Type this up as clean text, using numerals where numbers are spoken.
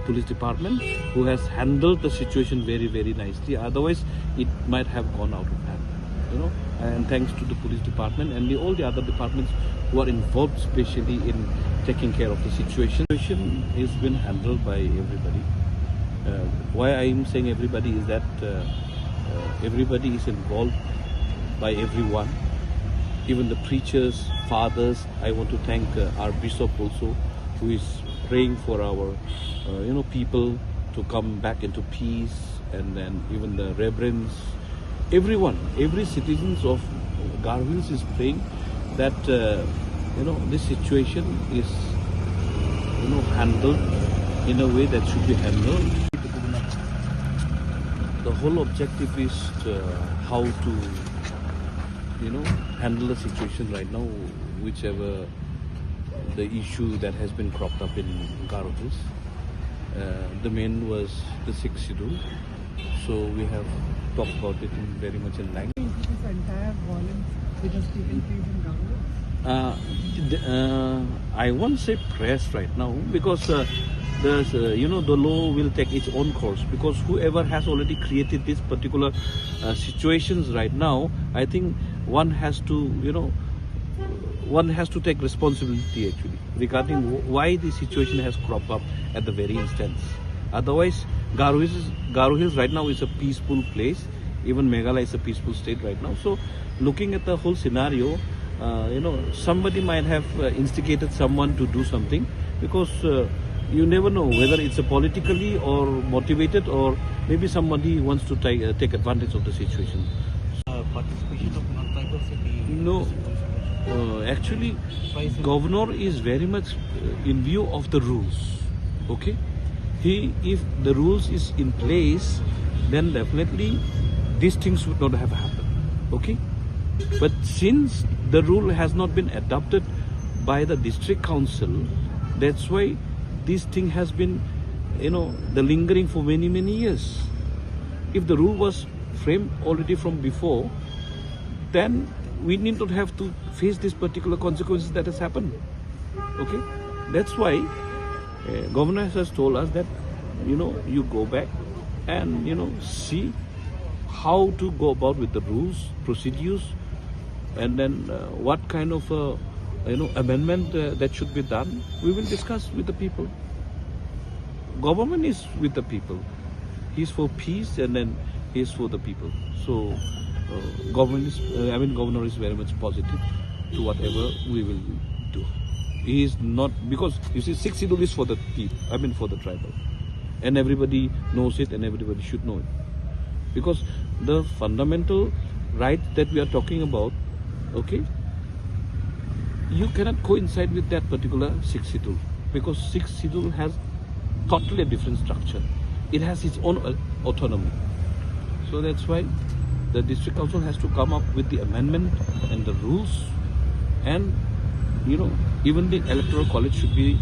police department who has handled the situation very, very nicely. Otherwise, it might have gone out of hand, you know. And thanks to the police department and all the other departments who are involved, especially in taking care of the situation. The situation has been handled by everybody. Why I am saying everybody is that everybody is involved by everyone. Even the preachers, fathers. I want to thank our bishop also, who is praying for our people to come back into peace, and then even the reverends, everyone, every citizens of Garo Hills is praying that this situation is handled in a way that should be handled. The whole objective is how to handle the situation right now, whichever the issue that has been cropped up in Garo Hills. The main was the Sikh schedule, so we have talked about it in very much in length. This entire violence which has taken place in Garo? I won't say press right now, because the law will take its own course, because whoever has already created this particular situations right now, I think one has to take responsibility actually regarding why the situation has cropped up at the very instance. Otherwise, Garo Hills right now is a peaceful place. Even Meghalaya is a peaceful state right now. So looking at the whole scenario, somebody might have instigated someone to do something, because you never know whether it's a politically or motivated, or maybe somebody wants to take advantage of the situation. Participation of non-tribal city? No, actually, governor is very much in view of the rules. Okay, if the rules is in place, then definitely these things would not have happened. Okay, but since the rule has not been adopted by the district council, that's why this thing has been, the lingering for many, many years. If the rule was framed already from before, then we need not have to face this particular consequences that has happened. Okay, that's why governor has told us that you go back and see how to go about with the rules, procedures, and then what kind of amendment that should be done. We will discuss with the people. Government is with the people. He's for peace, and then he's for the people. So governor is very much positive to whatever we will do. He is not, because you see, Sikh schedule is for the people, for the tribal, and everybody knows it, and everybody should know it, because the fundamental right that we are talking about, okay, you cannot coincide with that particular Sikh schedule, because Sikh schedule has totally a different structure. It has its own autonomy. So that's why the district council has to come up with the amendment and the rules, and even the electoral college should be